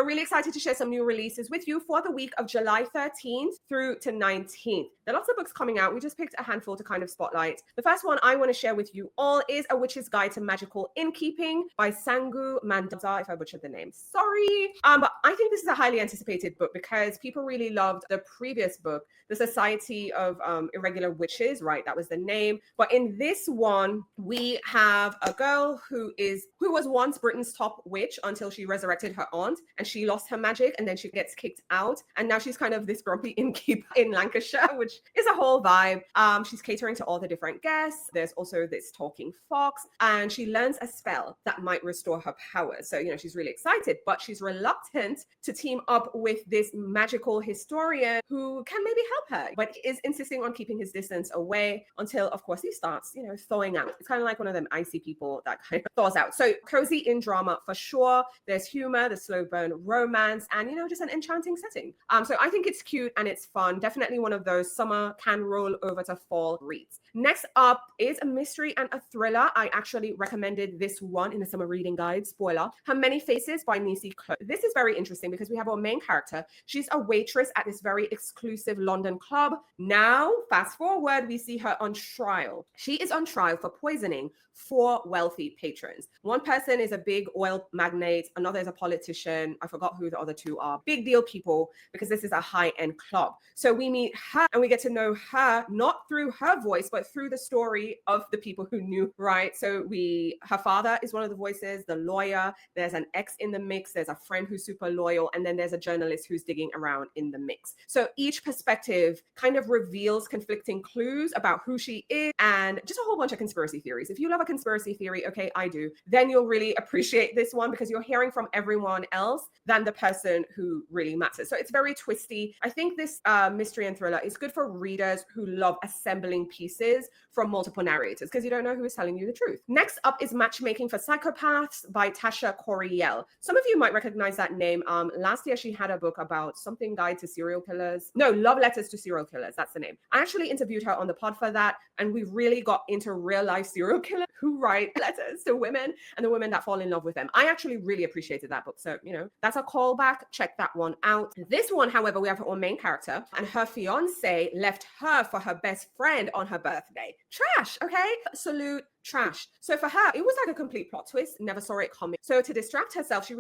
really excited to share some new releases with you for the week of July 13th through to 19th. There are lots of books coming out. We just picked a handful to kind of spotlight. The first one I want to share with you all is A Witch's Guide to Magical Innkeeping by Sangu Mandaza, if I butchered the name. Sorry. But I think this is a highly anticipated book because people really loved the previous book, The Society of Irregular Witches, right? That was the name. But in this one, we have a girl who was once Britain's top witch until she resurrected her aunt and she lost her magic and then she gets kicked out. And now she's kind of this grumpy innkeeper in Lancashire, which is a whole vibe. She's catering to all the different guests. There's also this talking fox and she learns a spell that might restore her powers. So, she's really excited, but she's reluctant to team up with this magical historian who can maybe help her, but is insisting on keeping his distance away until, of course, he starts, thawing out. It's kind of like one of them icy people that kind of thaws out. So cozy in drama for sure. There's humor, the slow burn romance, and, just an enchanting setting. So I think it's cute and it's fun. Definitely one of those summer can roll over to fall reads. Next up is a mystery and a thriller. I actually recommended this one in the summer reading guide. Spoiler. Her Many Faces by Nisi Close. This is very interesting because we have our main character. She's a waitress at this very exclusive London club. Now, fast forward, we see her on trial. She is on trial for poisoning 4 wealthy patrons. One person is a big oil magnate. Another is a politician. I forgot who the other 2 are. Big deal people, because this is a high-end club. So we meet her and we get to know her, not through her voice, but through the story of the people who knew, right? So her father is one of the voices, the lawyer, there's an ex in the mix, there's a friend who's super loyal, and then there's a journalist who's digging around in the mix. So each perspective kind of reveals conflicting clues about who she is and just a whole bunch of conspiracy theories. If you love a conspiracy theory, okay, I do, then you'll really appreciate this one because you're hearing from everyone else than the person who really matters. So it's very twisty. I think this mystery and thriller is good for readers who love assembling pieces from multiple narrators because you don't know who is telling you the truth. Next up is Matchmaking for Psychopaths by Tasha Coriel. Some of you might recognize that name. Last year she had a book about something guide to serial killers. No, Love Letters to Serial Killers. That's the name. I actually interviewed her on the pod for that, and we really got into real life serial killers who write letters to women and the women that fall in love with them. I actually really appreciated that book. So, that's a callback. Check that one out. This one, however, we have our main character and her fiance left her for her best friend on her birthday. Trash, okay? Salute. Trash. So for her, it was like a complete plot twist. Never saw it coming. So to distract herself, she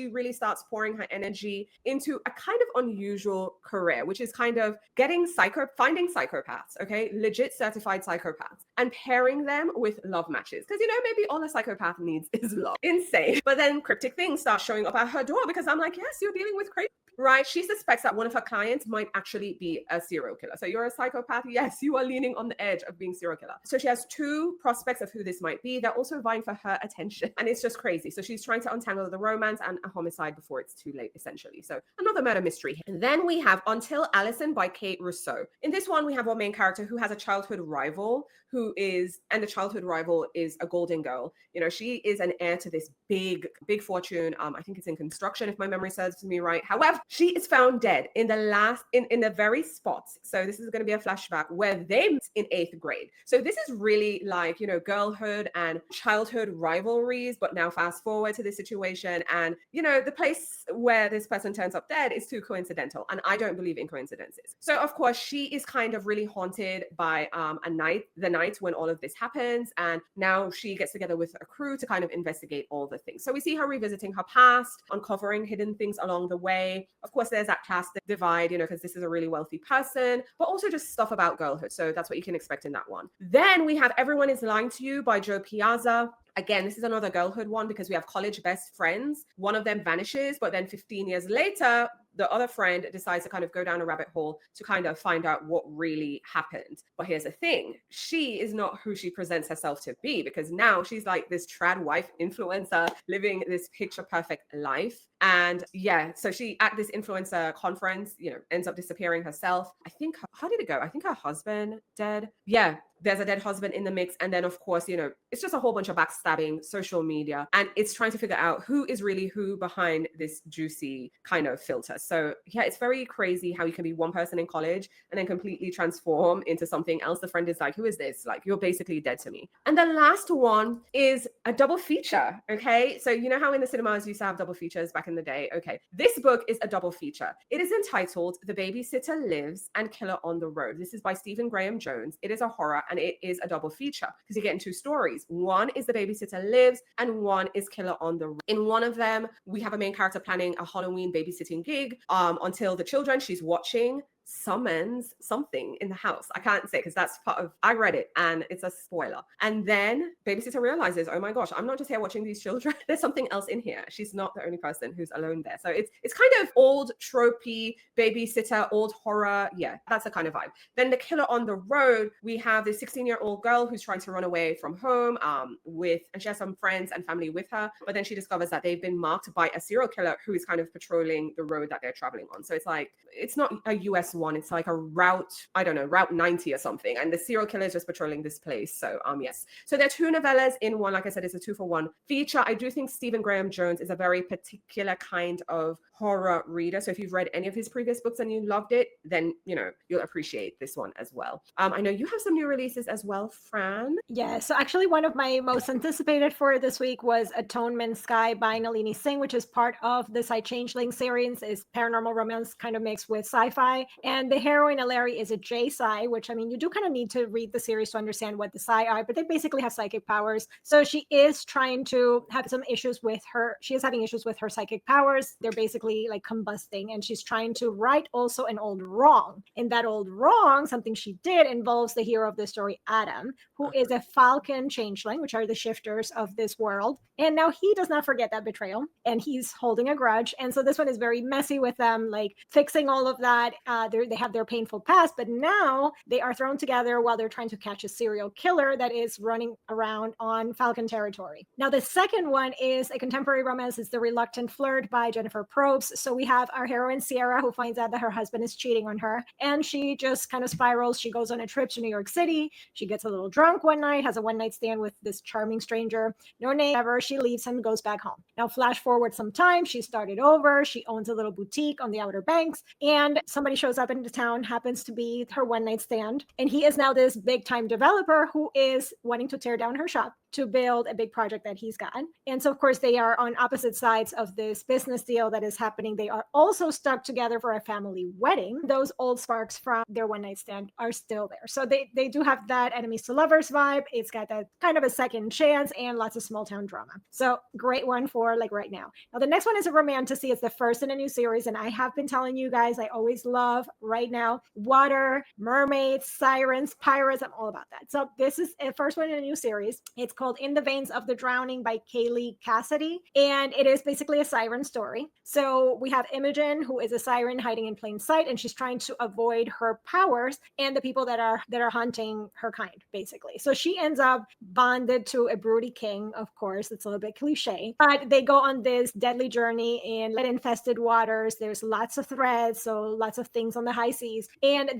really starts pouring her energy into a kind of unusual career, which is kind of finding psychopaths, okay? Legit certified psychopaths, and pairing them with love matches. Because, maybe all a psychopath needs is love. Insane. But then cryptic things start showing up at her door because I'm like, yes, you're dealing with crazy. Right? She suspects that one of her clients might actually be a serial killer. So you're a psychopath? Yes, you are leaning on the edge of being serial killer. So she has 2 prospects of who this might be. They're also vying for her attention. And it's just crazy. So she's trying to untangle the romance and a homicide before it's too late, essentially. So another murder mystery. And then we have Until Allison by Kate Rousseau. In this one, we have our main character who has a childhood rival and the childhood rival is a golden girl. She is an heir to this big fortune. I think it's in construction, if my memory serves me right. However, she is found dead in the very spot. So this is going to be a flashback where they met in 8th grade. So this is really like, girlhood and childhood rivalries, but now fast forward to this situation. And, the place where this person turns up dead is too coincidental. And I don't believe in coincidences. So of course, she is kind of really haunted by the night when all of this happens. And now she gets together with a crew to kind of investigate all the things. So we see her revisiting her past, uncovering hidden things along the way. Of course, there's that class divide, because this is a really wealthy person, but also just stuff about girlhood. So that's what you can expect in that one. Then we have Everyone is Lying to You by Joe Piazza. Again, this is another girlhood one because we have college best friends. One of them vanishes, but then 15 years later, the other friend decides to kind of go down a rabbit hole to kind of find out what really happened. But here's the thing. She is not who she presents herself to be because now she's like this trad wife influencer living this picture perfect life. And yeah, so she at this influencer conference, ends up disappearing herself. I think, how did it go? I think her husband dead. Yeah. there's a dead husband in the mix. And then, of course, it's just a whole bunch of backstabbing, social media, and it's trying to figure out who is really who behind this juicy kind of filter. So, yeah, it's very crazy how you can be one person in college and then completely transform into something else. The friend is like, who is this? Like, you're basically dead to me. And the last one is a double feature. Okay. So, you know how in the cinemas you used to have double features back in the day? Okay. This book is a double feature. It is entitled The Babysitter Lives and Killer on the Road. This is by Stephen Graham Jones. It is a horror and it is a double feature because you get in two stories. One is The Babysitter Lives and one is Killer on the Road. In one of them, we have a main character planning a Halloween babysitting gig until the children she's watching summons something in the house. I can't say because that's part of, I read it and it's a spoiler. And then babysitter realizes, oh my gosh, I'm not just here watching these children. There's something else in here. She's not the only person who's alone there. So it's kind of old tropey babysitter, old horror. Yeah, that's the kind of vibe. Then the Killer on the Road, we have this 16-year-old girl who's trying to run away from home and she has some friends and family with her, but then she discovers that they've been marked by a serial killer who is kind of patrolling the road that they're traveling on. So it's like, it's not a US one, it's like a route, I don't know, Route 90 or something. And the serial killer is just patrolling this place. So yes. So there are two novellas in one. Like I said, it's a 2-for-1 feature. I do think Stephen Graham Jones is a very particular kind of horror reader. So if you've read any of his previous books and you loved it, then you'll appreciate this one as well. I know you have some new releases as well, Fran. Yeah, so actually one of my most anticipated for this week was Atonement Sky by Nalini Singh, which is part of the Sci Changeling series. Is paranormal romance kind of mixed with sci-fi. And the heroine Aleri is a J-Psi, which, I mean, you do kind of need to read the series to understand what the Psi are, but they basically have psychic powers. So she is trying to have some issues with she is having issues with her psychic powers. They're basically like combusting, and she's trying to right also an old wrong. And that old wrong, something she did, involves the hero of the story, Adam, who is a falcon changeling, which are the shifters of this world. And now he does not forget that betrayal, and he's holding a grudge. And so this one is very messy with them, like fixing all of that. They have their painful past, but now they are thrown together while they're trying to catch a serial killer that is running around on Falcon territory. Now, the second one is a contemporary romance. It's The Reluctant Flirt by Jennifer Probst. So we have our heroine, Sierra, who finds out that her husband is cheating on her, and she just kind of spirals. She goes on a trip to New York City. She gets a little drunk one night, has a one-night stand with this charming stranger, no name ever. She leaves him and goes back home. Now, flash forward some time, she started over. She owns a little boutique on the Outer Banks, and somebody shows up into town, happens to be her one-night stand, and he is now this big-time developer who is wanting to tear down her shop to build a big project that he's got. And so, of course, they are on opposite sides of this business deal that is happening. They are also stuck together for a family wedding. Those old sparks from their one-night stand are still there. So they do have that enemies to lovers vibe. It's got that kind of a second chance and lots of small town drama. So great one for like right now. Now, the next one is a romantasy. It's the first in a new series. And I have been telling you guys, I always love right now water, mermaids, sirens, pirates. I'm all about that. So this is a first one in a new series. It's called In the Veins of the Drowning by Kaylee Cassidy. And it is basically a siren story. So we have Imogen, who is a siren hiding in plain sight, and she's trying to avoid her powers and the people that are hunting her kind, basically. So she ends up bonded to a broody king, of course. It's a little bit cliche, but they go on this deadly journey in lead-infested waters. There's lots of threads, so lots of things on the high seas. And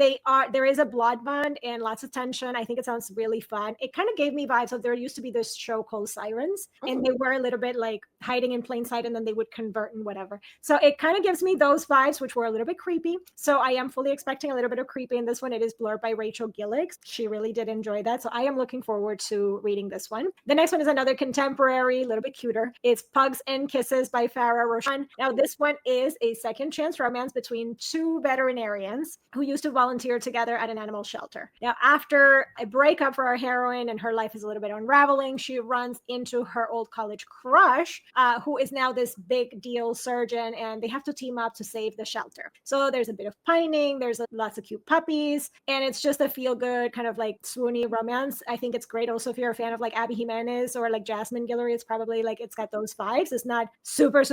there is a blood bond and lots of tension. I think it sounds really fun. It kind of gave me vibes of there used to be this show called Sirens, and they were a little bit like hiding in plain sight, and then they would convert and whatever. So it kind of gives me those vibes, which were a little bit creepy. So I am fully expecting a little bit of creepy in this one. It is blurred by Rachel Gilligs. She really did enjoy that. So I am looking forward to reading this one. The next one is another contemporary, a little bit cuter. It's Pugs and Kisses by Farah Roshan. Now, this one is a second chance romance between two veterinarians who used to volunteer together at an animal shelter. Now, after a breakup for our heroine and her life is a little bit unraveling, she runs into her old college crush, who is now this big deal surgeon, and they have to team up to save the shelter. So there's a bit of pining, there's lots of cute puppies, and it's just a feel-good kind of like swoony romance. I think it's great also if you're a fan of like Abby Jimenez or like Jasmine Guillory. It's probably like it's got those vibes. It's not super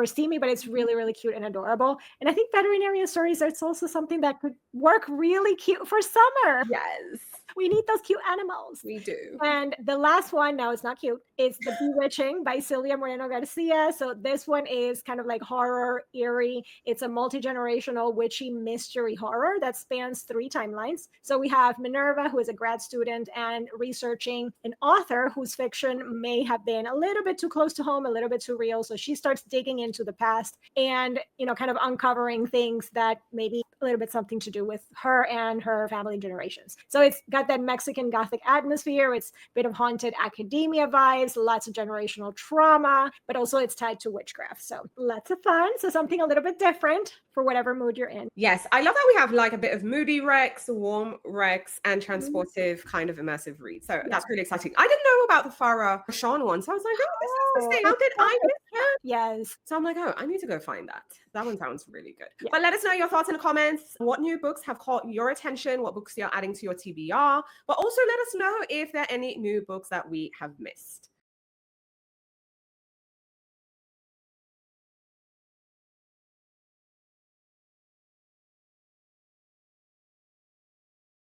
steamy, but it's really, really cute and adorable. And I think veterinarian stories, it's also something that could work really cute for summer. Yes. We need those cute animals. We do. And the the last one, now it's not cute, it's The Bewitching by Celia Moreno Garcia. So this one is kind of like horror, eerie. It's a multi-generational witchy mystery horror that spans 3 timelines. So we have Minerva, who is a grad student and researching an author whose fiction may have been a little bit too close to home, a little bit too real. So she starts digging into the past and, kind of uncovering things that maybe a little bit something to do with her and her family generations. So it's got that Mexican Gothic atmosphere. It's a bit of haunted academia vibes, lots of generational trauma, but also it's tied to witchcraft. So lots of fun. So something a little bit different for whatever mood you're in. Yes, I love that we have like a bit of moody Rex, warm Rex, and transportive kind of immersive read. So that's really exciting. I didn't know about the Farah Sean one. So I was like, oh, this is the thing. How did I miss that? Yes. So I'm like, oh, I need to go find that. That one sounds really good. Yeah. But let us know your thoughts in the comments. What new books have caught your attention? What books you're adding to your TBR? But also let us know if there are any new books that we have missed.